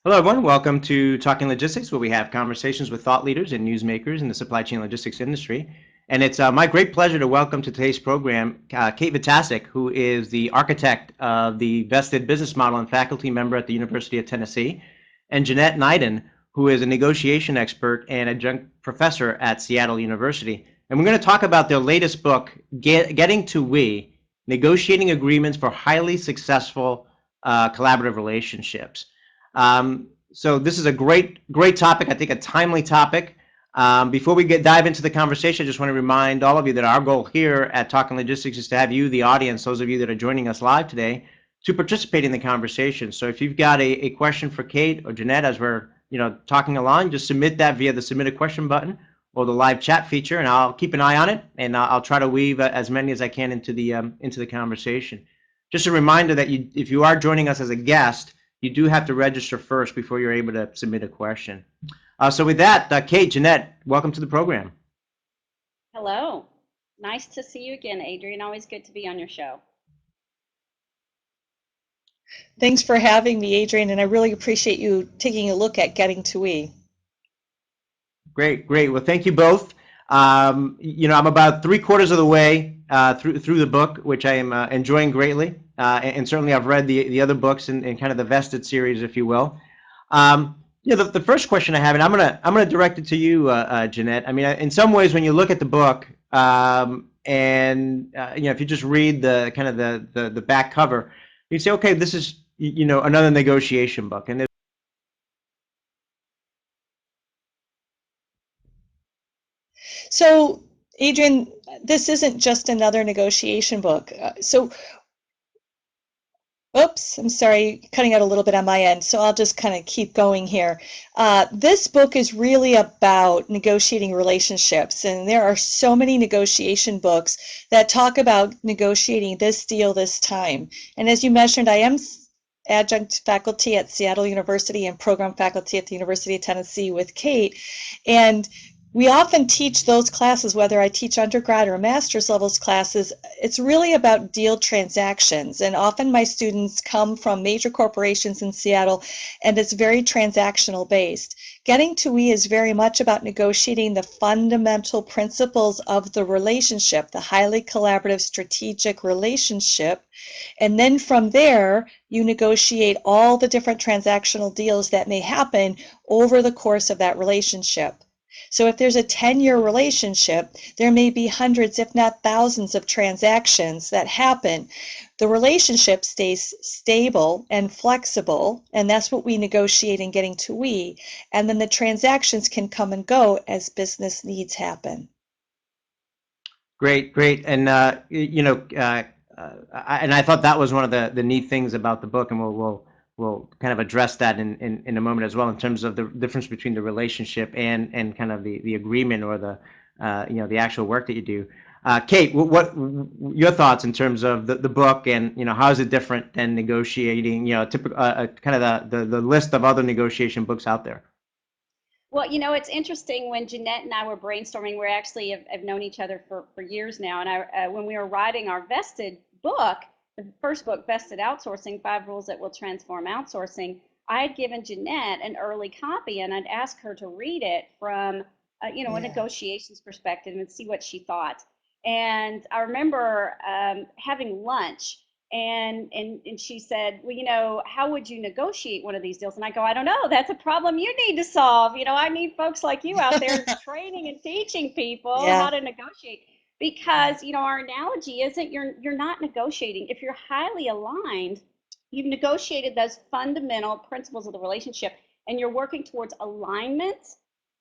Hello, everyone. Welcome to Talking Logistics, where we have conversations with thought leaders and newsmakers in the supply chain logistics industry. And it's my great pleasure to welcome to today's program Kate Vitasek, who is the architect of the vested business model and faculty member at the University of Tennessee, and Jeanette Nyden, who is a negotiation expert and adjunct professor at Seattle University. And we're going to talk about their latest book, Getting to We, Negotiating Agreements for Highly Successful Collaborative Relationships. So this is a great topic, I think a timely topic. Before we dive into the conversation, I just want to remind all of you that our goal here at Talking Logistics is to have you, the audience, those of you that are joining us live today, to participate in the conversation. So if you've got a question for Kate or Jeanette as we're talking along, just submit that via the Submit a Question button or the live chat feature, and I'll keep an eye on it, and I'll try to weave as many as I can into the conversation. Just a reminder that if you are joining us as a guest, you do have to register first before you're able to submit a question. So with that, Kate, Jeanette, welcome to the program. Hello. Nice to see you again, Adrian. Always good to be on your show. Thanks for having me, Adrian, and I really appreciate you taking a look at Getting to We. Great. Well, thank you both. I'm about 3/4 of the way through the book, which I am enjoying greatly, and certainly I've read the other books in kind of the vested series, if you will. The first question I have, and I'm gonna direct it to you, Jeanette. I mean, in some ways, when you look at the book, if you just read the kind of the back cover, you say, okay, this is another negotiation book, and So, Adrian, this isn't just another negotiation book. Oops, I'm sorry, cutting out a little bit on my end, so I'll just kind of keep going here. This book is really about negotiating relationships, and there are so many negotiation books that talk about negotiating this deal this time. And as you mentioned, I am adjunct faculty at Seattle University and program faculty at the University of Tennessee with Kate, and we often teach those classes, whether I teach undergrad or master's levels classes, it's really about deal transactions. And often my students come from major corporations in Seattle, and it's very transactional based. Getting to We is very much about negotiating the fundamental principles of the relationship, the highly collaborative strategic relationship. And then from there, you negotiate all the different transactional deals that may happen over the course of that relationship. So if there's a 10-year relationship, there may be hundreds, if not thousands, of transactions that happen. The relationship stays stable and flexible, and that's what we negotiate in Getting to We. And then the transactions can come and go as business needs happen. Great. And I thought that was one of the neat things about the book, and we'll kind of address that in a moment as well, in terms of the difference between the relationship and kind of the agreement or the actual work that you do. Kate, what your thoughts in terms of the book, and how is it different than negotiating, typical kind of the list of other negotiation books out there? Well, it's interesting. When Jeanette and I were brainstorming, we actually have known each other for years now. And when we were writing our vested book, the first book, Vested Outsourcing, 5 Rules That Will Transform Outsourcing, I had given Jeanette an early copy, and I'd asked her to read it from a negotiations perspective and see what she thought. And I remember having lunch, and she said, well, how would you negotiate one of these deals? And I go, I don't know. That's a problem you need to solve. I need folks like you out there training and teaching people how to negotiate. Because our analogy isn't you're not negotiating. If you're highly aligned, you've negotiated those fundamental principles of the relationship, and you're working towards alignment.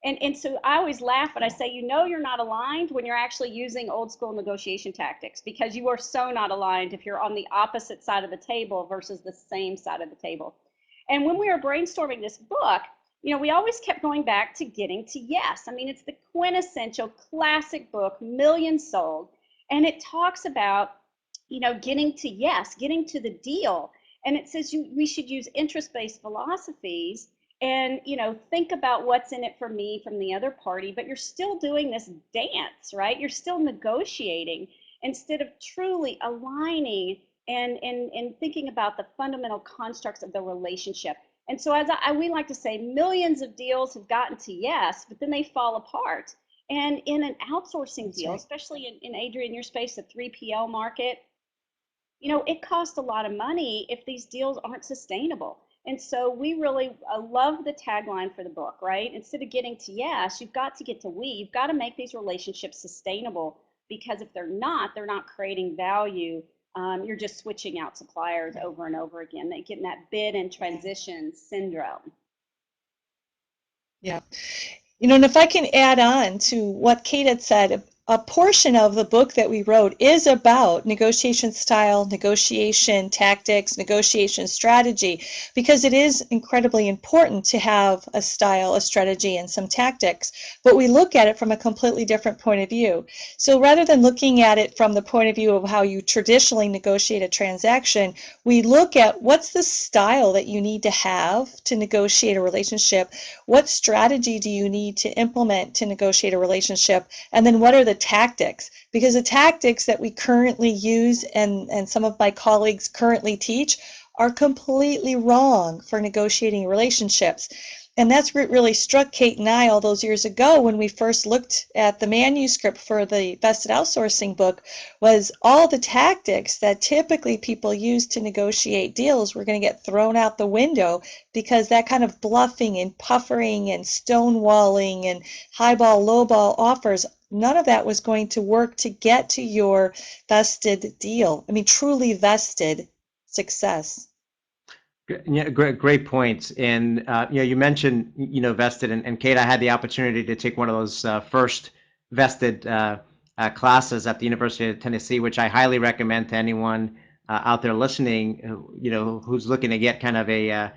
And so I always laugh, but I say, you're not aligned when you're actually using old school negotiation tactics, because you are so not aligned if you're on the opposite side of the table versus the same side of the table. And when we were brainstorming this book, we always kept going back to Getting to Yes. I mean, it's the quintessential classic book, millions sold. And it talks about, getting to yes, getting to the deal. And it says we should use interest-based philosophies and, think about what's in it for me from the other party, but you're still doing this dance, right? You're still negotiating instead of truly aligning and thinking about the fundamental constructs of the relationship. And so as we like to say, millions of deals have gotten to yes, but then they fall apart. And in an outsourcing deal, especially in Adrian, your space, the 3PL market, it costs a lot of money if these deals aren't sustainable. And so we really love the tagline for the book, right? Instead of getting to yes, you've got to get to we. You've got to make these relationships sustainable, because if they're not creating value. You're just switching out suppliers over and over again. They get in that bid and transition syndrome. Yeah. And if I can add on to what Kate had said, a portion of the book that we wrote is about negotiation style, negotiation tactics, negotiation strategy, because it is incredibly important to have a style, a strategy, and some tactics. But we look at it from a completely different point of view. So rather than looking at it from the point of view of how you traditionally negotiate a transaction, we look at what's the style that you need to have to negotiate a relationship, what strategy do you need to implement to negotiate a relationship, and then what are the tactics, because the tactics that we currently use and some of my colleagues currently teach are completely wrong for negotiating relationships. And that's what really struck Kate and I all those years ago when we first looked at the manuscript for the vested outsourcing book, was all the tactics that typically people use to negotiate deals were going to get thrown out the window, because that kind of bluffing and puffering and stonewalling and highball lowball offers, none of that was going to work to get to your vested deal. I mean, truly vested success. Yeah, great points. And you mentioned vested, and Kate, I had the opportunity to take one of those first vested classes at the University of Tennessee, which I highly recommend to anyone out there listening, who's looking to get kind of a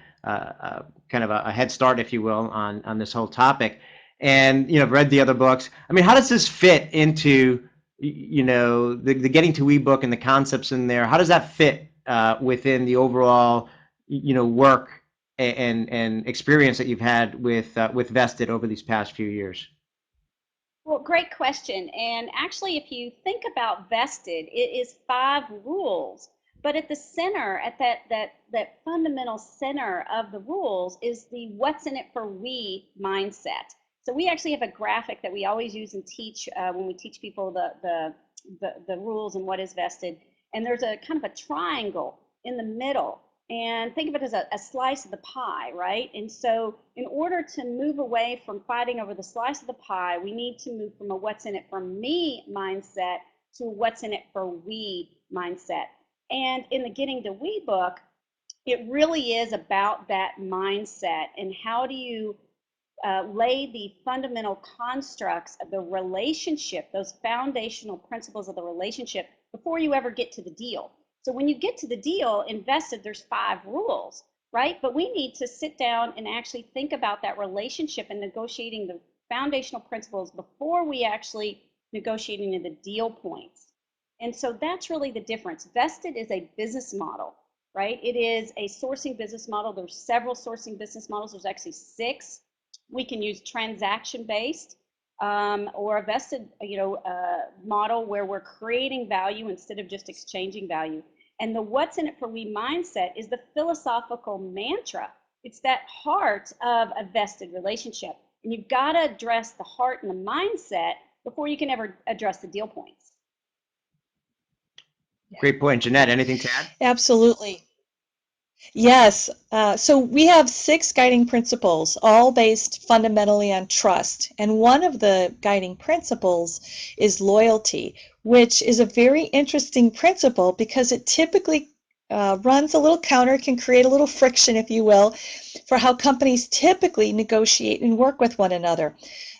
head start, if you will, on this whole topic. And I've read the other books. I mean, how does this fit into the Getting to We book and the concepts in there? How does that fit within the overall work and experience that you've had with vested over these past few years? Well, great question. And actually, if you think about vested, it is 5 rules. But at the center, at that fundamental center of the rules, is the what's in it for we mindset. So we actually have a graphic that we always use and teach when we teach people the rules and what is vested. And there's a kind of a triangle in the middle. And think of it as a slice of the pie, right? And so in order to move away from fighting over the slice of the pie, we need to move from a what's in it for me mindset to a what's in it for we mindset. And in the Getting to We book, it really is about that mindset and how do you lay the fundamental constructs of the relationship, those foundational principles of the relationship, before you ever get to the deal. So when you get to the deal, invested, there's 5 rules, right? But we need to sit down and actually think about that relationship and negotiating the foundational principles before we actually negotiating in the deal points. And so that's really the difference. Vested is a business model, right? It is a sourcing business model. There's several sourcing business models. There's actually 6. We can use transaction-based or a vested, model where we're creating value instead of just exchanging value. And the what's in it for we mindset is the philosophical mantra. It's that heart of a vested relationship. And you've got to address the heart and the mindset before you can ever address the deal points. Great point. Jeanette, anything to add? Absolutely. Yes. So we have 6 guiding principles, all based fundamentally on trust. And one of the guiding principles is loyalty, which is a very interesting principle because it typically runs a little counter, can create a little friction, if you will, for how companies typically negotiate and work with one another.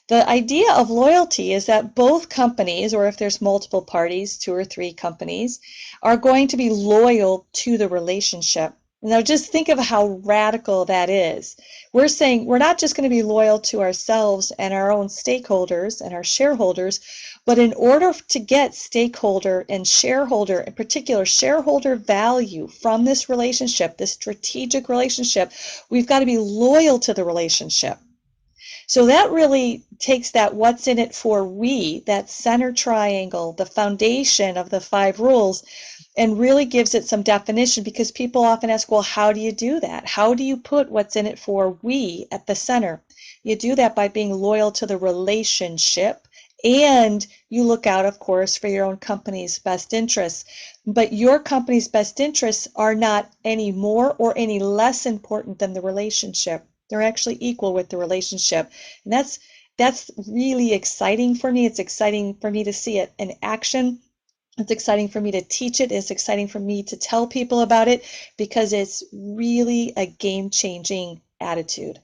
The idea of loyalty is that both companies, or if there's multiple parties, 2 or 3 companies, are going to be loyal to the relationship. Now just think of how radical that is. We're saying we're not just going to be loyal to ourselves and our own stakeholders and our shareholders, but in order to get stakeholder and shareholder, in particular shareholder value from this relationship, this strategic relationship, we've got to be loyal to the relationship. So that really takes that what's in it for we, that center triangle, the foundation of the 5 rules, and really gives it some definition, because people often ask, well, how do you do that? How do you put what's in it for we at the center? You do that by being loyal to the relationship, and you look out, of course, for your own company's best interests. But your company's best interests are not any more or any less important than the relationship. They're actually equal with the relationship. And that's really exciting for me. It's exciting for me to see it in action. It's exciting for me to teach it. It's exciting for me to tell people about it, because it's really a game-changing attitude.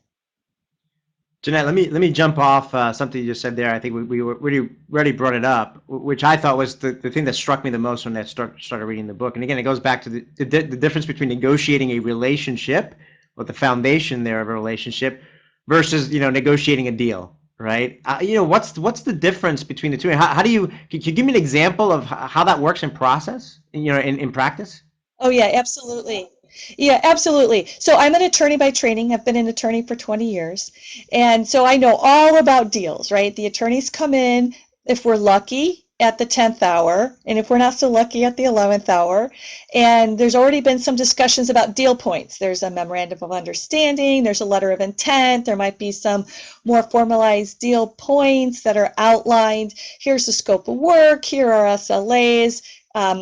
Jeanette, let me jump off something you just said there. I think we already brought it up, which I thought was the thing that struck me the most when I started reading the book. And again, it goes back to the difference between negotiating a relationship, or the foundation there of a relationship, versus negotiating a deal, right? What's the difference between the two? And how do you can you give me an example of how that works in process? In practice. Oh, yeah, absolutely. Yeah, absolutely. So I'm an attorney by training. I've been an attorney for 20 years. And so I know all about deals, right? The attorneys come in, if we're lucky, at the 10th hour, and if we're not so lucky, at the 11th hour. And there's already been some discussions about deal points. There's a memorandum of understanding, there's a letter of intent, there might be some more formalized deal points that are outlined. Here's the scope of work, here are SLAs.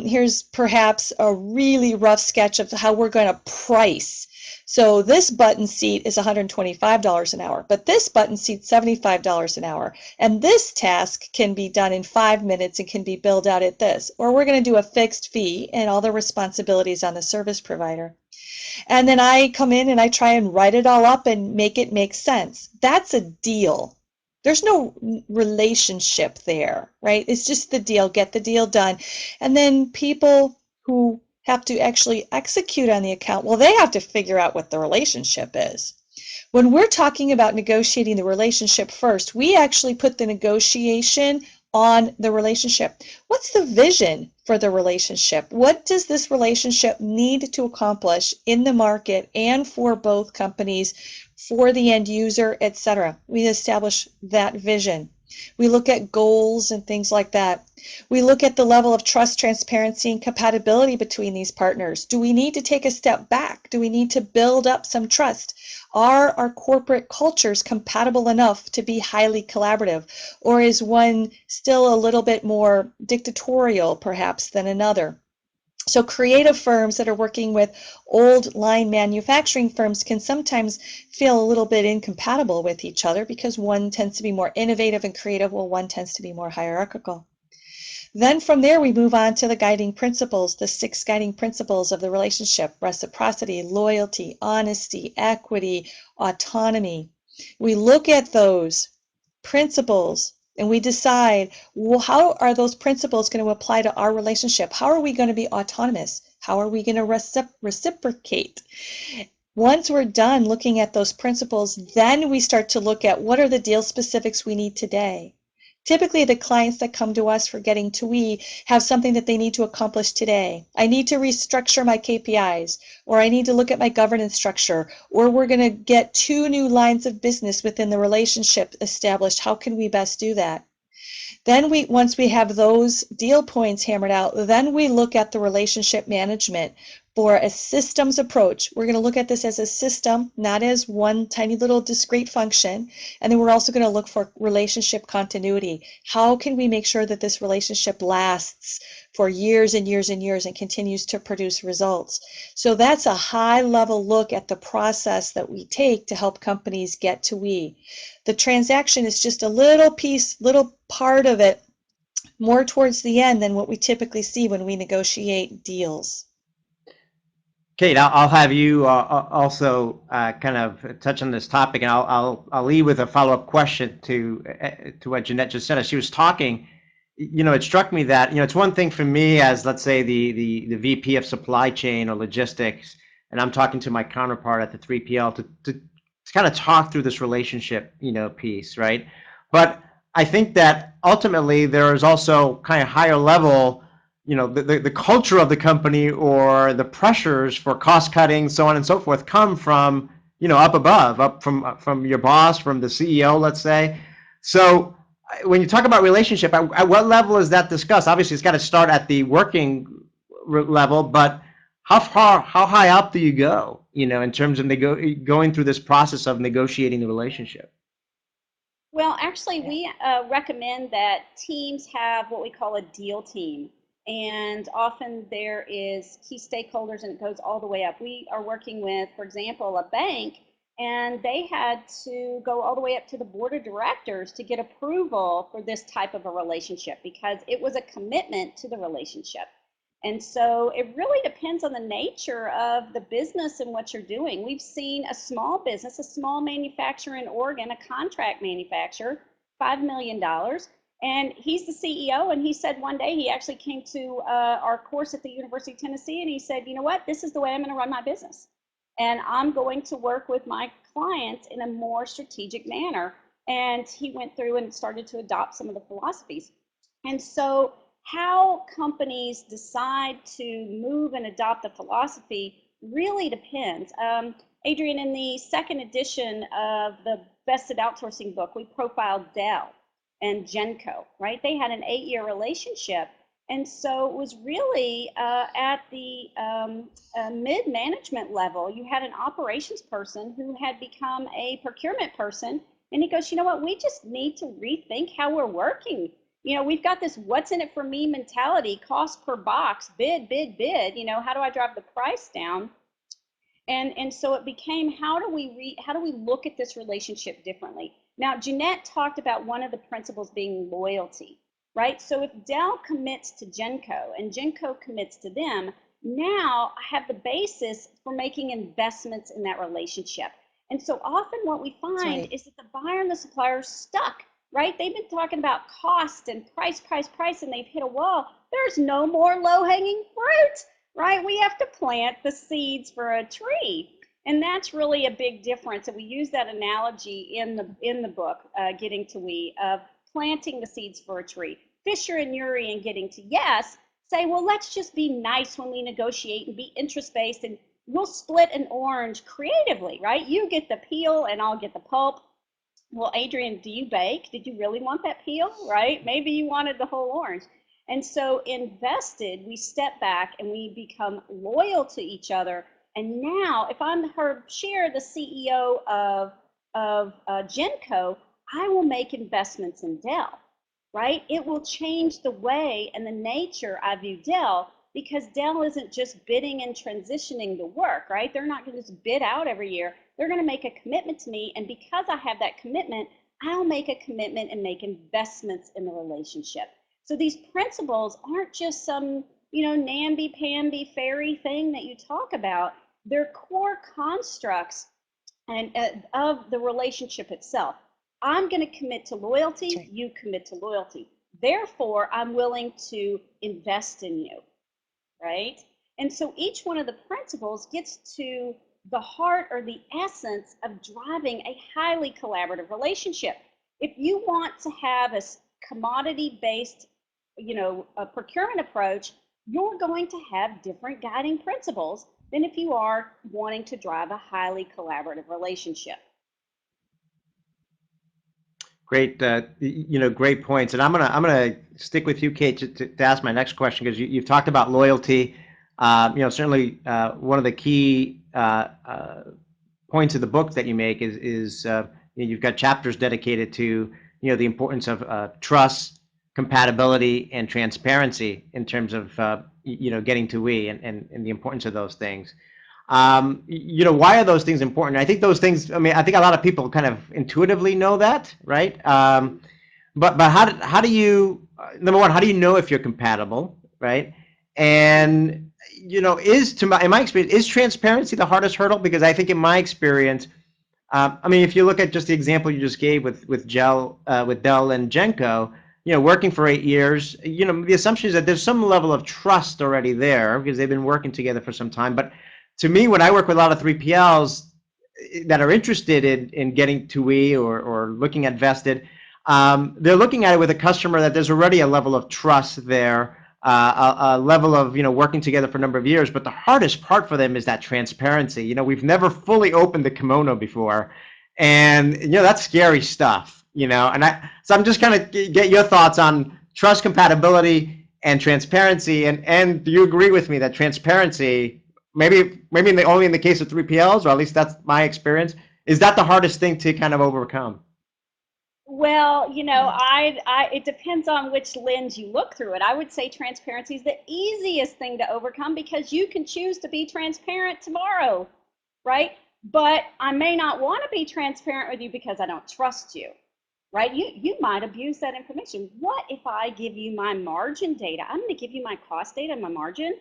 Here's perhaps a really rough sketch of how we're going to price. So this button seat is $125 an hour, but this button seat's $75 an hour. And this task can be done in 5 minutes and can be billed out at this. Or we're going to do a fixed fee and all the responsibilities on the service provider. And then I come in and I try and write it all up and make it make sense. That's a deal. There's no relationship there, right? It's just the deal, get the deal done. And then people who have to actually execute on the account, well, they have to figure out what the relationship is. When we're talking about negotiating the relationship first, we actually put the negotiation on the relationship. What's the vision for the relationship? What does this relationship need to accomplish in the market and for both companies, for the end user, etc.? We establish that vision. We look at goals and things like that. We look at the level of trust, transparency, and compatibility between these partners. Do we need to take a step back? Do we need to build up some trust? Are our corporate cultures compatible enough to be highly collaborative? Or is one still a little bit more dictatorial, perhaps, than another? So creative firms that are working with old line manufacturing firms can sometimes feel a little bit incompatible with each other, because one tends to be more innovative and creative, while one tends to be more hierarchical. Then from there, we move on to the guiding principles, the 6 guiding principles of the relationship: reciprocity, loyalty, honesty, equity, autonomy. We look at those principles and we decide, well, how are those principles going to apply to our relationship? How are we going to be autonomous? How are we going to reciprocate? Once we're done looking at those principles, then we start to look at what are the deal specifics we need today. Typically, the clients that come to us for getting to we have something that they need to accomplish today. I need to restructure my KPIs, or I need to look at my governance structure, or we're going to get 2 new lines of business within the relationship established. How can we best do that? Then once we have those deal points hammered out, then we look at the relationship management for a systems approach. We're going to look at this as a system, not as one tiny little discrete function. And then we're also going to look for relationship continuity. How can we make sure that this relationship lasts for years and years and years and continues to produce results? So that's a high-level look at the process that we take to help companies get to we. The transaction is just a little piece, little part of it, more towards the end than what we typically see when we negotiate deals. Kate, I'll have you also kind of touch on this topic, and I'll lead with a follow-up question to what Jeanette just said. As she was talking, it struck me that it's one thing for me as, let's say, the VP of supply chain or logistics, and I'm talking to my counterpart at the 3PL to kind of talk through this relationship piece, right? But I think that ultimately there is also kind of higher level, the culture of the company, or the pressures for cost cutting, so on and so forth, come from up above, up from your boss, from the CEO, let's say. So when you talk about relationship, at what level is that discussed? Obviously, it's got to start at the working level, but how high up do you go, in terms of going through this process of negotiating the relationship? Well, actually, we recommend that teams have what we call a deal team. And often there is key stakeholders and it goes all the way up. We are working with, for example, a bank, and they had to go all the way up to the board of directors to get approval for this type of a relationship because it was a commitment to the relationship. And so it really depends on the nature of the business and what you're doing. We've seen a small business, a small manufacturer in Oregon, a contract manufacturer, $5 million. And he's the CEO. And he said one day he actually came to our course at the University of Tennessee and he said, you know what, this is the way I'm going to run my business. And I'm going to work with my clients in a more strategic manner. And he went through and started to adopt some of the philosophies. And so how companies decide to move and adopt a philosophy really depends. Adrian, in the second edition of the Vested Outsourcing book, we profiled Dell and Genco, right? They had an 8-year relationship. And so it was really at the mid-management level, you had an operations person who had become a procurement person. And he goes, you know what, we just need to rethink how we're working. We've got this what's in it for me mentality, cost per box, bid, bid, bid. How do I drive the price down? And so it became, how do we look at this relationship differently? Now, Jeanette talked about one of the principles being loyalty, right? So if Dell commits to Genco and Genco commits to them, now I have the basis for making investments in that relationship. And so often what we find is that the buyer and the supplier are stuck, right? They've been talking about cost and price, and they've hit a wall. There's no more low-hanging fruit, right? We have to plant the seeds for a tree. And that's really a big difference. And we use that analogy in the book, Getting to We, of planting the seeds for a tree. Fisher and Uri in Getting to Yes say, well, let's just be nice when we negotiate and be interest-based, and we'll split an orange creatively, right? You get the peel and I'll get the pulp. Well, Adrian, do you bake? Did you really want that peel, right? Maybe you wanted the whole orange. And so invested, we step back and we become loyal to each other. And now, if I'm Cher, the CEO of Genco, I will make investments in Dell, right? It will change the way and the nature I view Dell, because Dell isn't just bidding and transitioning the work, right? They're not going to just bid out every year. They're going to make a commitment to me, and because I have that commitment, I'll make a commitment and make investments in the relationship. So these principles aren't just some, namby-pamby fairy thing that you talk about. They're core constructs and of the relationship itself. I'm going to commit to loyalty, you commit to loyalty. Therefore, I'm willing to invest in you, right? And so each one of the principles gets to the heart or the essence of driving a highly collaborative relationship. If you want to have a commodity-based, a procurement approach, you're going to have different guiding principles than if you are wanting to drive a highly collaborative relationship. Great, great points. And I'm gonna stick with you, Kate, to ask my next question, because you've talked about loyalty. Certainly one of the key points of the book that you make is you've got chapters dedicated to the importance of trust, compatibility, and transparency in terms of getting to we and the importance of those things. Why are those things important? I think those things, I think a lot of people kind of intuitively know that, right? But how do you, number one, how do you know if you're compatible, right? And, in my experience, is transparency the hardest hurdle? Because I think in my experience, if you look at just the example you just gave with Dell and Genco, working for 8 years, the assumption is that there's some level of trust already there because they've been working together for some time. But to me, when I work with a lot of 3PLs that are interested in getting to we or looking at vested, they're looking at it with a customer that there's already a level of trust there, a level of working together for a number of years. But the hardest part for them is that transparency. We've never fully opened the kimono before, and that's scary stuff. So I'm just kind of get your thoughts on trust, compatibility, and transparency. And do you agree with me that transparency, only in the case of 3PLs, or at least that's my experience, is that the hardest thing to kind of overcome? Well, it depends on which lens you look through it. I would say transparency is the easiest thing to overcome because you can choose to be transparent tomorrow, right? But I may not want to be transparent with you because I don't trust you, right? You might abuse that information. What if I give you my margin data? I'm going to give you my cost data, my margin.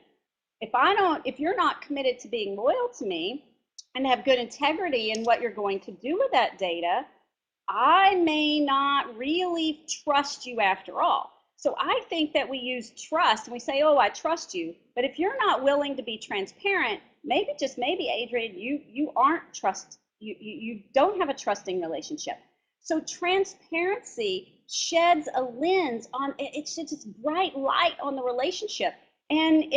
If you're not committed to being loyal to me and have good integrity in what you're going to do with that data, I may not really trust you after all. So I think that we use trust and we say, oh, I trust you. But if you're not willing to be transparent, maybe, just maybe, Adrian, you don't have a trusting relationship. So transparency sheds a lens on, it sheds this bright light on the relationship. And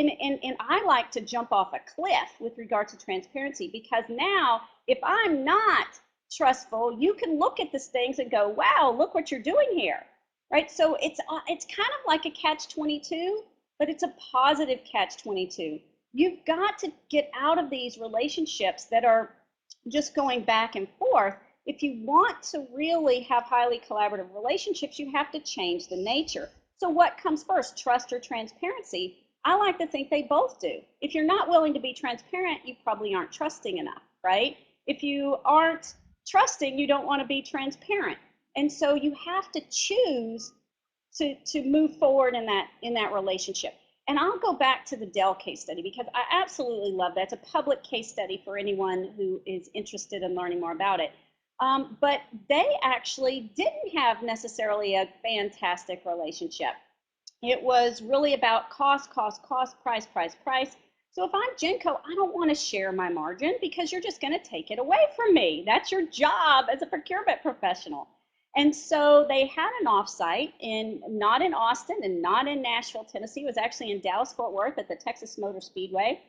I like to jump off a cliff with regard to transparency, because now if I'm not trustful, you can look at these things and go, wow, look what you're doing here, right? So it's kind of like a catch-22, but it's a positive catch-22. You've got to get out of these relationships that are just going back and forth. If you want to really have highly collaborative relationships, you have to change the nature. So what comes first, trust or transparency? I like to think they both do. If you're not willing to be transparent, you probably aren't trusting enough, right? If you aren't trusting, you don't want to be transparent. And so you have to choose to move forward in that relationship. And I'll go back to the Dell case study because I absolutely love that. It's a public case study for anyone who is interested in learning more about it. But they actually didn't have necessarily a fantastic relationship. It was really about cost, price, price, price. So if I'm Genco, I don't want to share my margin because you're just going to take it away from me. That's your job as a procurement professional. And so they had an offsite not in Austin and not in Nashville, Tennessee. It was actually in Dallas-Fort Worth at the Texas Motor Speedway.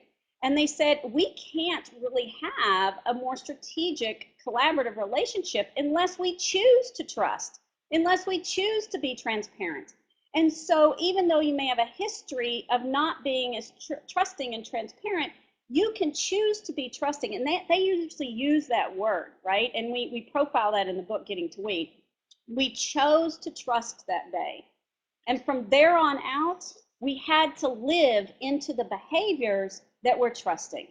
And they said, we can't really have a more strategic, collaborative relationship unless we choose to trust, unless we choose to be transparent. And so even though you may have a history of not being as trusting and transparent, you can choose to be trusting. And they usually use that word, right? And we profile that in the book, Getting to We chose to trust that day. And from there on out, we had to live into the behaviors that we're trusting.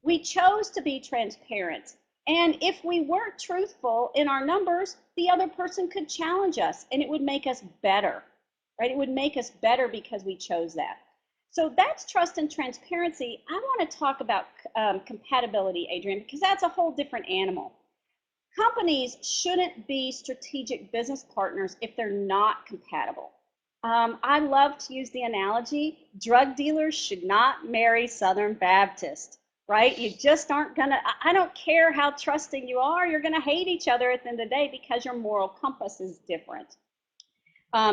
We chose to be transparent. And if we weren't truthful in our numbers, the other person could challenge us and it would make us better, right? It would make us better because we chose that. So that's trust and transparency. I want to talk about compatibility, Adrian, because that's a whole different animal. Companies shouldn't be strategic business partners if they're not compatible. I love to use the analogy, drug dealers should not marry Southern Baptists, right? You just aren't gonna, I don't care how trusting you are, you're gonna hate each other at the end of the day because your moral compass is different.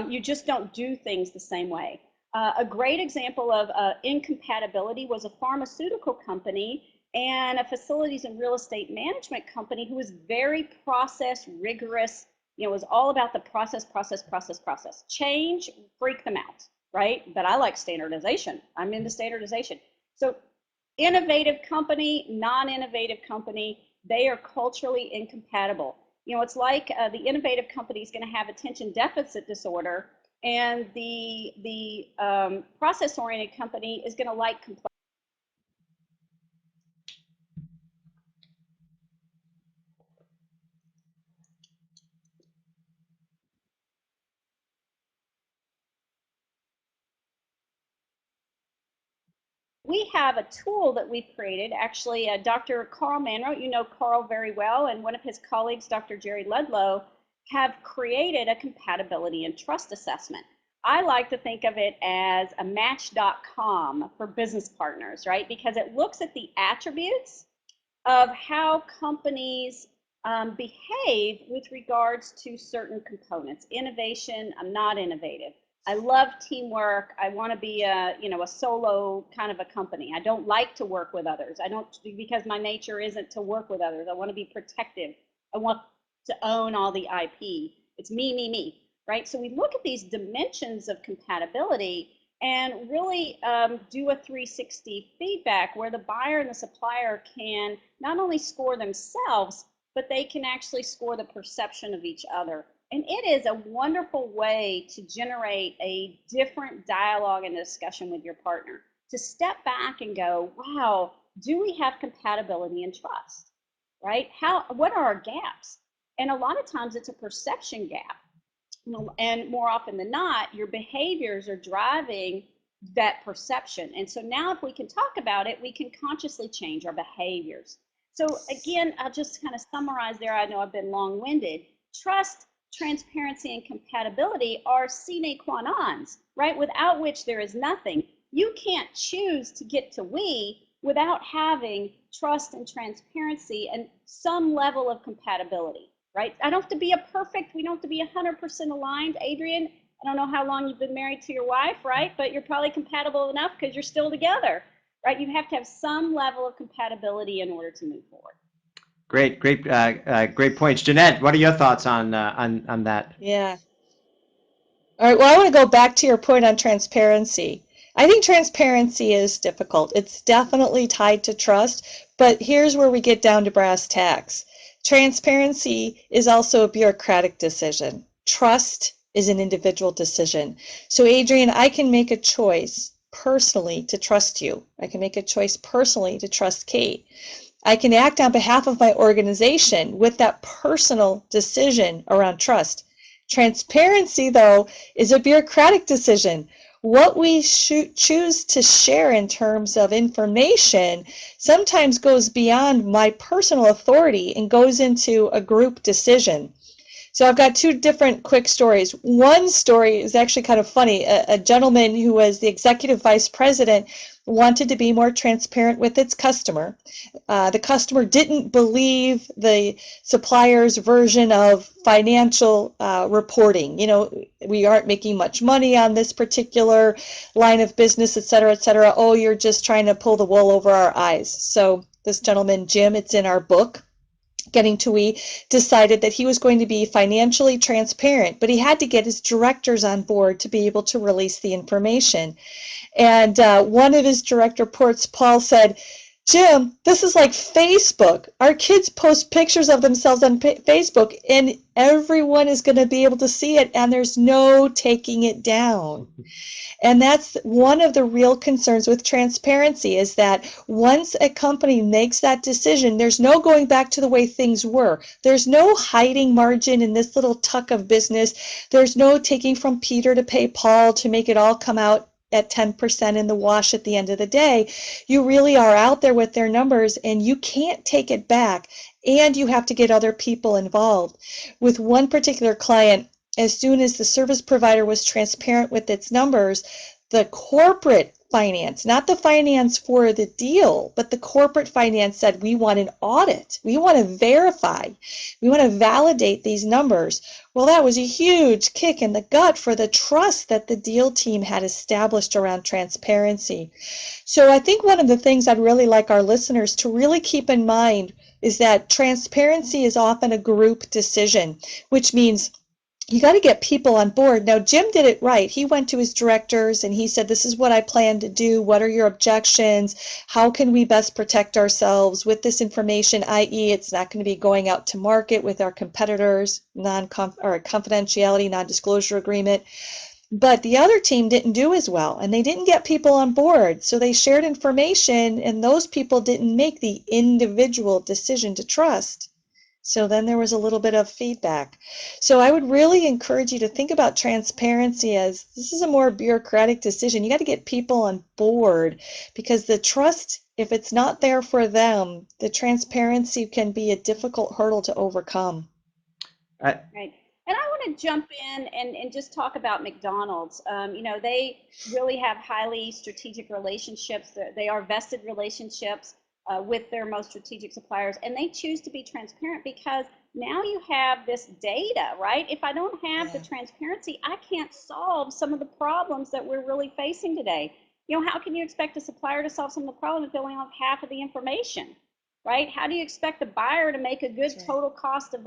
You just don't do things the same way. A great example of incompatibility was a pharmaceutical company and a facilities and real estate management company who was very process rigorous. It was all about the process. Change freaked them out, right? But I like standardization. I'm into standardization. So innovative company, non-innovative company, they are culturally incompatible. It's like the innovative company is going to have attention deficit disorder, and the process-oriented company is going to like complexity. We have a tool that we've created. Actually, Dr. Carl Manro, you know Carl very well, and one of his colleagues, Dr. Jerry Ludlow, have created a compatibility and trust assessment. I like to think of it as a match.com for business partners, right? Because it looks at the attributes of how companies behave with regards to certain components. Innovation, I'm not innovative. I love teamwork. I want to be a solo kind of a company. I don't like to work with others. I don't, because my nature isn't to work with others. I want to be protective. I want to own all the IP. It's me, me, me. right? So we look at these dimensions of compatibility and really do a 360 feedback where the buyer and the supplier can not only score themselves, but they can actually score the perception of each other. And it is a wonderful way to generate a different dialogue and discussion with your partner, to step back and go, wow, do we have compatibility and trust, right? What are our gaps? And a lot of times it's a perception gap. And more often than not, your behaviors are driving that perception. And so now if we can talk about it, we can consciously change our behaviors. So again, I'll just kind of summarize there. I know I've been long-winded. Trust, transparency, and compatibility are sine qua nons, right? Without which there is nothing. You can't choose to get to we without having trust and transparency and some level of compatibility. Right? I don't have to be we don't have to be 100% aligned. Adrian, I don't know how long you've been married to your wife, right? But you're probably compatible enough because you're still together, right? You have to have some level of compatibility in order to move forward. Great points. Jeanette, what are your thoughts on that? Yeah. All right, well, I want to go back to your point on transparency. I think transparency is difficult. It's definitely tied to trust, but here's where we get down to brass tacks. Transparency is also a bureaucratic decision. Trust is an individual decision. So, Adrian, I can make a choice personally to trust you. I can make a choice personally to trust Kate. I can act on behalf of my organization with that personal decision around trust. Transparency, though, is a bureaucratic decision. What we choose to share in terms of information sometimes goes beyond my personal authority and goes into a group decision. So I've got two different quick stories. One story is actually kind of funny. A gentleman who was the executive vice president wanted to be more transparent with its customer. The customer didn't believe the supplier's version of financial reporting. You know, we aren't making much money on this particular line of business, et cetera, et cetera. Oh, you're just trying to pull the wool over our eyes. So this gentleman, Jim, it's in our book, Getting to We, decided that he was going to be financially transparent, but he had to get his directors on board to be able to release the information. And one of his direct reports, Paul, said, Jim, this is like Facebook. Our kids post pictures of themselves on Facebook, and everyone is going to be able to see it, and there's no taking it down. And that's one of the real concerns with transparency, is that once a company makes that decision, there's no going back to the way things were. There's no hiding margin in this little tuck of business. There's no taking from Peter to pay Paul to make it all come out at 10% in the wash at the end of the day. You really are out there with their numbers, and you can't take it back, and you have to get other people involved. With one particular client, as soon as the service provider was transparent with its numbers, the corporate finance, not the finance for the deal, but the corporate finance said, we want an audit. We want to verify. We want to validate these numbers. Well, that was a huge kick in the gut for the trust that the deal team had established around transparency. So I think one of the things I'd really like our listeners to really keep in mind is that transparency is often a group decision, which means you got to get people on board. Now, Jim did it right. He went to his directors and he said, this is what I plan to do. What are your objections? How can we best protect ourselves with this information, i.e. it's not going to be going out to market with our competitors, or a confidentiality, non-disclosure agreement. But the other team didn't do as well, and they didn't get people on board. So they shared information, and those people didn't make the individual decision to trust. So then there was a little bit of feedback. So I would really encourage you to think about transparency as this is a more bureaucratic decision. You got to get people on board, because the trust, if it's not there for them, the transparency can be a difficult hurdle to overcome. Right. And I want to jump in and just talk about McDonald's. You know, they really have highly strategic relationships. They are vested relationships with their most strategic suppliers, and they choose to be transparent because now you have this data, right? If I don't have the transparency, I can't solve some of the problems that we're really facing today. You know, how can you expect a supplier to solve some of the problems if they only have half of the information? right? How do you expect the buyer to make a good That's right. total cost of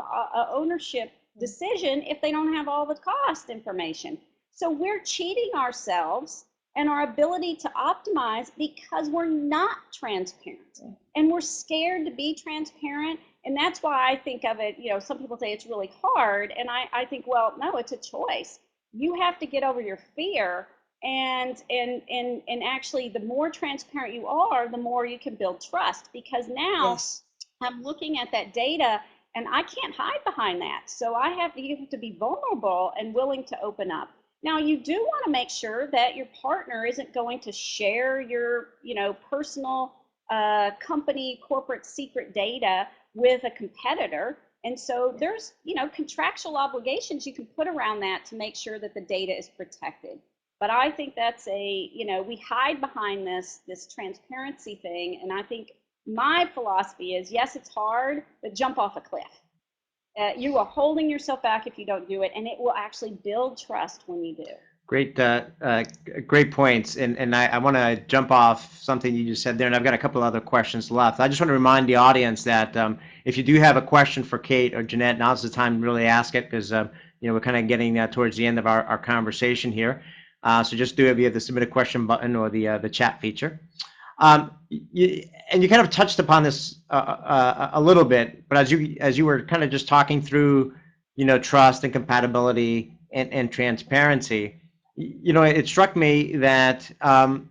ownership decision if they don't have all the cost information? So we're cheating ourselves and our ability to optimize because we're not transparent, and we're scared to be transparent. And that's why I think of it, some people say it's really hard, and I think, well, no, it's a choice. You have to get over your fear, and actually, the more transparent you are, the more you can build trust, because now Yes. I'm looking at that data and I can't hide behind that. So you have to be vulnerable and willing to open up. Now, you do want to make sure that your partner isn't going to share your, personal company corporate secret data with a competitor. And so there's, contractual obligations you can put around that to make sure that the data is protected. But I think that's we hide behind this transparency thing. And I think my philosophy is, yes, it's hard, but jump off a cliff. You are holding yourself back if you don't do it, and it will actually build trust when you do. Great points. And I want to jump off something you just said there, and I've got a couple other questions left. I just want to remind the audience that if you do have a question for Kate or Jeanette, now's the time to really ask it, because we're kind of getting towards the end of our conversation here. So just do it via the submit a question button or the chat feature. And you kind of touched upon this a little bit, but as you were kind of just talking through, trust and compatibility and transparency, it struck me that one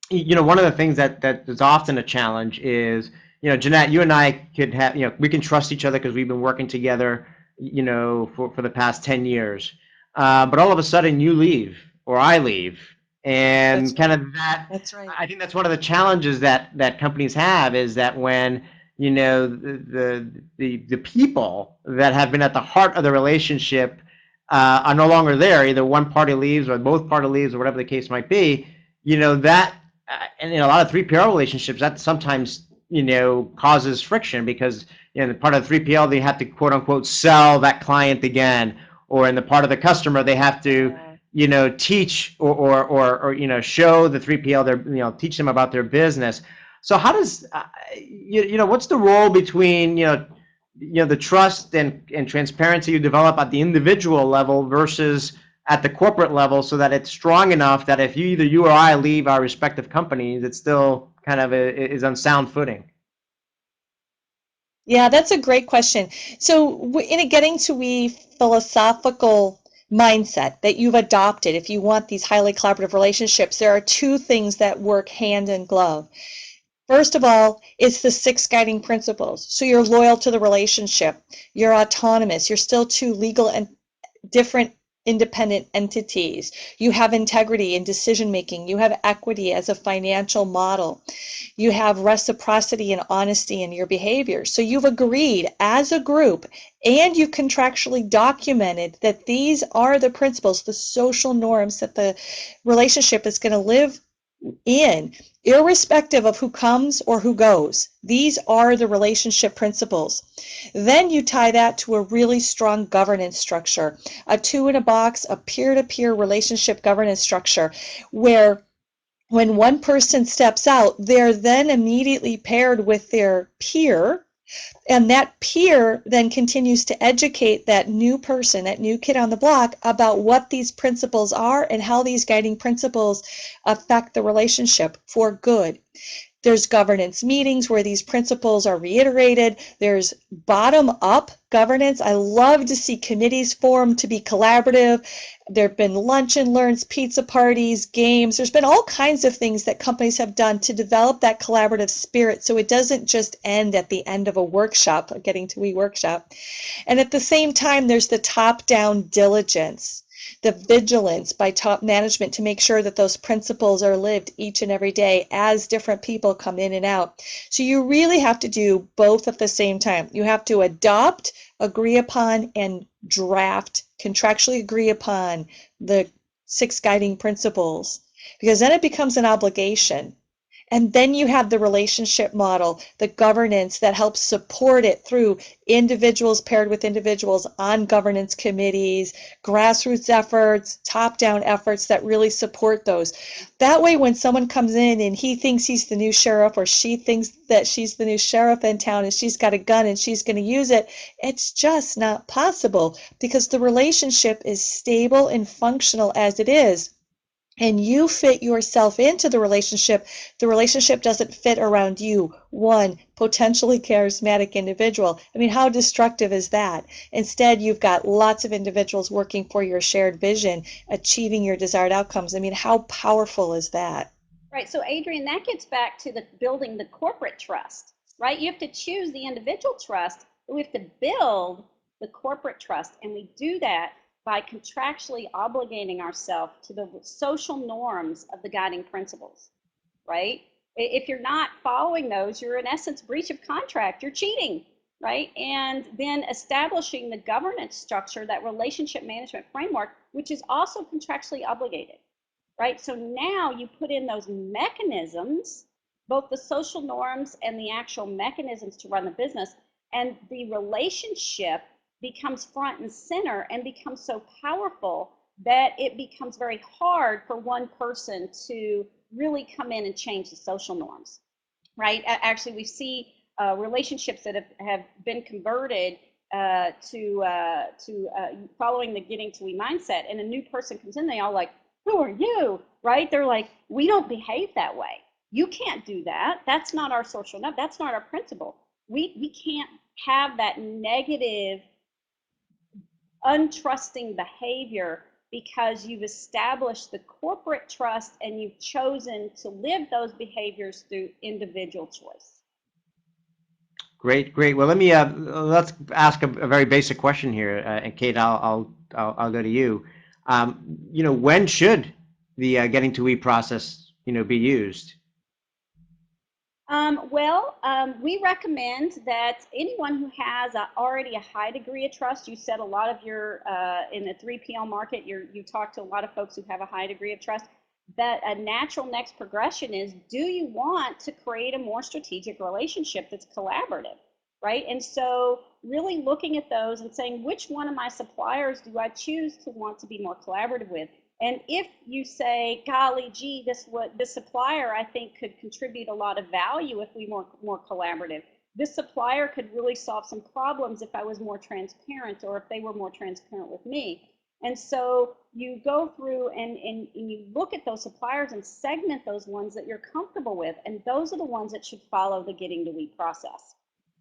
of the things that is often a challenge is, Jeanette, you and I could have, we can trust each other because we've been working together, for the past 10 years. But all of a sudden you leave or I leave. And That's kind right. of that, That's right. I think that's one of the challenges that companies have, is that when, the people that have been at the heart of the relationship are no longer there, either one party leaves or both party leaves or whatever the case might be, that, and in a lot of 3PL relationships, that sometimes, causes friction, because, the part of the 3PL, they have to quote unquote sell that client again, or in the part of the customer, they have to, teach or show the 3PL their, teach them about their business. So how does, what's the role between, the trust and transparency you develop at the individual level versus at the corporate level, so that it's strong enough that if either you or I leave our respective companies, it still kind of is on sound footing? Yeah, that's a great question. So in getting to a philosophical mindset that you've adopted, if you want these highly collaborative relationships, there are two things that work hand in glove. First of all, it's the 6 guiding principles. So you're loyal to the relationship, you're autonomous, you're still two legal and different independent entities. You have integrity in decision making, you have equity as a financial model, you have reciprocity and honesty in your behavior. So you've agreed as a group, and you contractually documented that these are the principles, the social norms that the relationship is going to live in, irrespective of who comes or who goes. These are the relationship principles. Then you tie that to a really strong governance structure, a 2-in-a-box, a peer-to-peer relationship governance structure, where when one person steps out, they're then immediately paired with their peer, and that peer then continues to educate that new person, that new kid on the block, about what these principles are and how these guiding principles affect the relationship for good. There's governance meetings where these principles are reiterated. There's bottom-up governance. I love to see committees formed to be collaborative. There have been lunch and learns, pizza parties, games. There's been all kinds of things that companies have done to develop that collaborative spirit, so it doesn't just end at the end of a workshop, getting to a workshop. And at the same time, there's the top-down diligence, the vigilance by top management to make sure that those principles are lived each and every day as different people come in and out. So you really have to do both at the same time. You have to adopt, agree upon, and draft, contractually agree upon the 6 guiding principles, because then it becomes an obligation. And then you have the relationship model, the governance that helps support it through individuals paired with individuals on governance committees, grassroots efforts, top-down efforts that really support those. That way, when someone comes in and he thinks he's the new sheriff, or she thinks that she's the new sheriff in town and she's got a gun and she's going to use it, it's just not possible, because the relationship is stable and functional as it is. And you fit yourself into the relationship doesn't fit around you, one potentially charismatic individual. I mean, how destructive is that? Instead, you've got lots of individuals working for your shared vision, achieving your desired outcomes. I mean, how powerful is that? Right. So, Adrian, that gets back to the building the corporate trust, right? You have to choose the individual trust, but we have to build the corporate trust. And we do that by contractually obligating ourselves to the social norms of the guiding principles, right? If you're not following those, you're in essence breach of contract, you're cheating, right? And then establishing the governance structure, that relationship management framework, which is also contractually obligated, right? So now you put in those mechanisms, both the social norms and the actual mechanisms to run the business, and the relationship becomes front and center and becomes so powerful that it becomes very hard for one person to really come in and change the social norms, right? Actually, we see relationships that have been converted to following the getting to we mindset, and a new person comes in, they all like, who are you, right? They're like, we don't behave that way. You can't do that. That's not our social norm. That's not our principle. We can't have that negative, untrusting behavior because you've established the corporate trust and you've chosen to live those behaviors through individual choice. Great, great. Well, let's ask a very basic question here, and Kate, I'll go to you. When should the getting to we process, be used? We recommend that anyone who has already a high degree of trust, you said a lot of your, in the 3PL market, you talk to a lot of folks who have a high degree of trust, that a natural next progression is, do you want to create a more strategic relationship that's collaborative, right? And so really looking at those and saying, which one of my suppliers do I choose to want to be more collaborative with? And if you say, golly gee, this supplier I think could contribute a lot of value if we were more collaborative. This supplier could really solve some problems if I was more transparent, or if they were more transparent with me. And so you go through and you look at those suppliers and segment those ones that you're comfortable with. And those are the ones that should follow the getting to we process,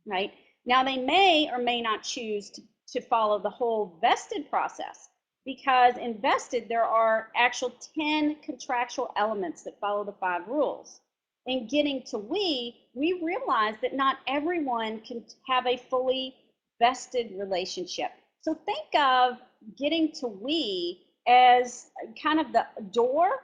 right? Now, they may or may not choose to follow the whole vested process, because in vested, there are actual 10 contractual elements that follow the 5 rules. In getting to we realize that not everyone can have a fully vested relationship. So think of getting to we as kind of the door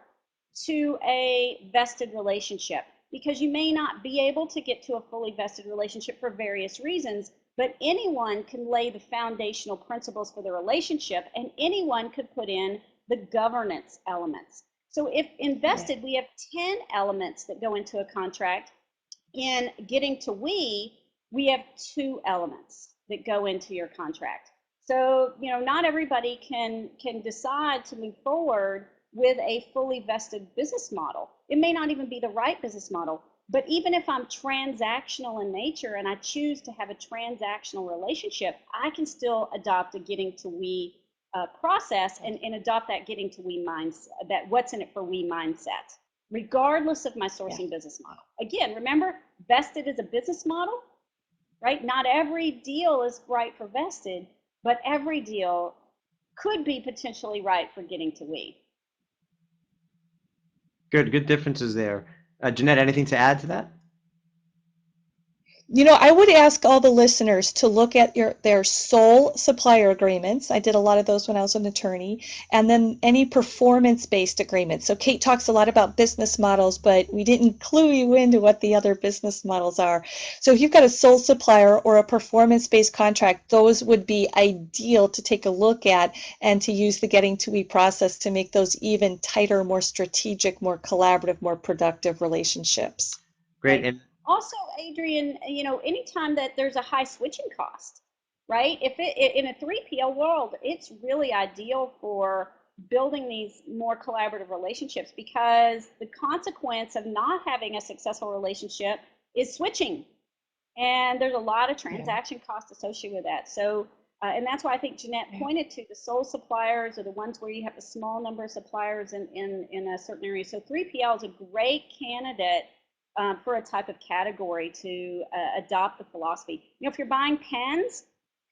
to a vested relationship, because you may not be able to get to a fully vested relationship for various reasons, but anyone can lay the foundational principles for the relationship, and anyone could put in the governance elements. So if invested, we have 10 elements that go into a contract. In getting to we have 2 elements that go into your contract. So, not everybody can decide to move forward with a fully vested business model. It may not even be the right business model. But even if I'm transactional in nature and I choose to have a transactional relationship, I can still adopt a getting to we process and adopt that getting to we mindset, that what's in it for we mindset, regardless of my sourcing business model. Again, remember, vested is a business model, right? Not every deal is right for vested, but every deal could be potentially right for getting to we. Good differences there. Jeanette, anything to add to that? I would ask all the listeners to look at their sole supplier agreements. I did a lot of those when I was an attorney, and then any performance-based agreements. So Kate talks a lot about business models, but we didn't clue you into what the other business models are. So if you've got a sole supplier or a performance-based contract, those would be ideal to take a look at and to use the getting to we process to make those even tighter, more strategic, more collaborative, more productive relationships. Great. Right. And Also, Adrian, anytime that there's a high switching cost, right? If in a 3PL world, it's really ideal for building these more collaborative relationships, because the consequence of not having a successful relationship is switching. And there's a lot of transaction costs associated with that. So, and that's why I think Jeanette pointed to the sole suppliers, or the ones where you have a small number of suppliers in a certain area. So 3PL is a great candidate for a type of category to adopt the philosophy. If you're buying pens,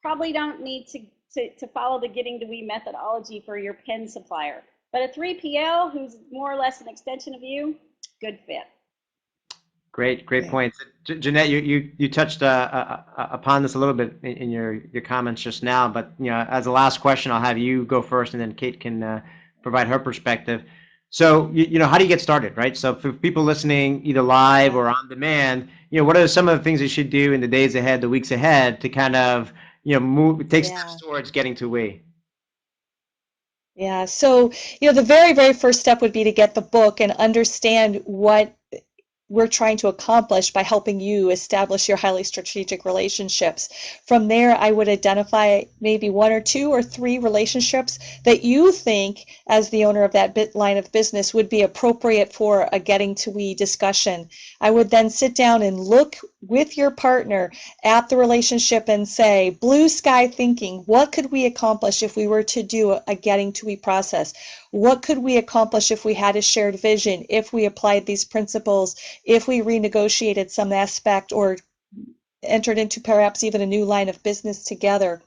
probably don't need to follow the getting to we methodology for your pen supplier. But a 3PL who's more or less an extension of you, good fit. great points. Jeanette, you touched upon this a little bit in your comments just now, but as a last question, I'll have you go first, and then Kate can provide her perspective. So how do you get started, right? So for people listening either live or on demand, what are some of the things they should do in the days ahead, the weeks ahead, to kind of take steps towards getting to we? Yeah, so the very, very first step would be to get the book and understand what we're trying to accomplish by helping you establish your highly strategic relationships. From there, I would identify maybe 1 or 2 or 3 relationships that you think, as the owner of that line of business, would be appropriate for a getting to we discussion. I would then sit down and look with your partner at the relationship and say, blue sky thinking, what could we accomplish if we were to do a getting to we process? What could we accomplish if we had a shared vision, if we applied these principles, if we renegotiated some aspect or entered into perhaps even a new line of business together?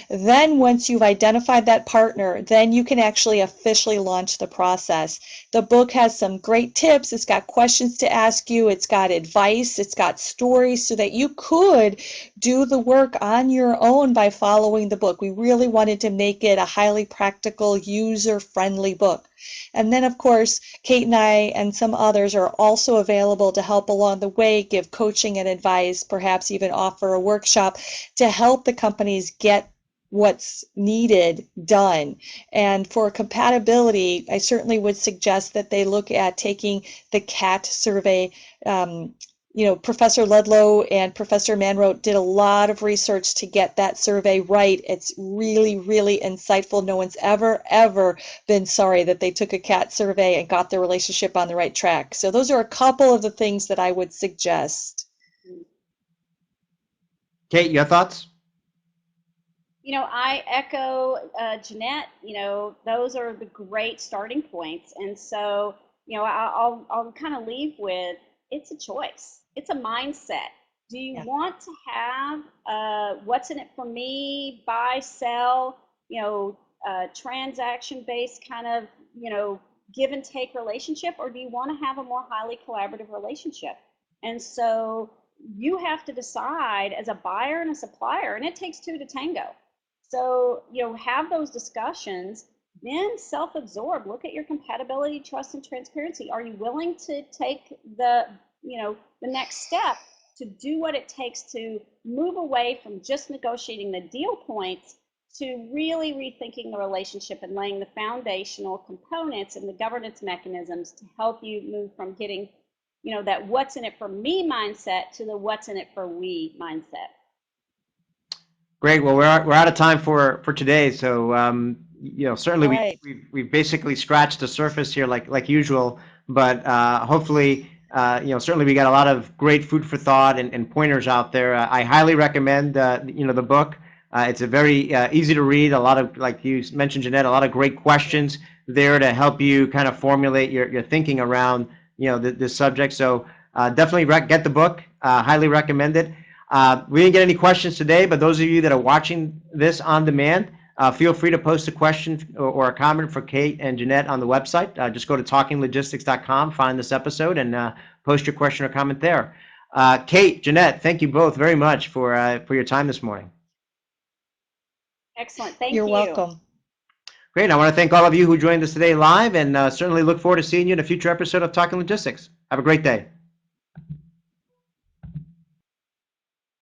Then once you've identified that partner, then you can actually officially launch the process. The book has some great tips. It's got questions to ask you. It's got advice. It's got stories so that you could do the work on your own by following the book. We really wanted to make it a highly practical, user-friendly book. And then, of course, Kate and I and some others are also available to help along the way, give coaching and advice, perhaps even offer a workshop to help the companies get what's needed done. And for compatibility, I certainly would suggest that they look at taking the CAT survey. Professor Ludlow and Professor Manrote did a lot of research to get that survey right. It's really, really insightful. No one's ever been sorry that they took a CAT survey and got their relationship on the right track. So those are a couple of the things that I would suggest. Kate, your thoughts? I echo Jeanette. Those are the great starting points. And so, I'll kind of leave with, it's a choice. It's a mindset. Do you want to have what's in it for me, buy, sell, transaction-based kind of, give and take relationship, or do you want to have a more highly collaborative relationship? And so you have to decide as a buyer and a supplier, and it takes 2 to tango. So, have those discussions, then self-absorb, look at your compatibility, trust, and transparency. Are you willing to take the next step to do what it takes to move away from just negotiating the deal points to really rethinking the relationship and laying the foundational components and the governance mechanisms to help you move from getting, that what's in it for me mindset to the what's in it for we mindset. Great. Well, we're out of time for today. So certainly we've basically scratched the surface here, like usual. But hopefully, certainly we got a lot of great food for thought and pointers out there. I highly recommend the book. It's a very easy to read. A lot of, like you mentioned, Jeanette, a lot of great questions there to help you kind of formulate your thinking around this subject. So definitely get the book. Highly recommend it. We didn't get any questions today, but those of you that are watching this on demand, feel free to post a question or a comment for Kate and Jeanette on the website. Just go to talkinglogistics.com, find this episode, and post your question or comment there. Kate, Jeanette, thank you both very much for your time this morning. Excellent. Thank You're you. welcome. Great. I want to thank all of you who joined us today live, and certainly look forward to seeing you in a future episode of Talking Logistics. Have a great day.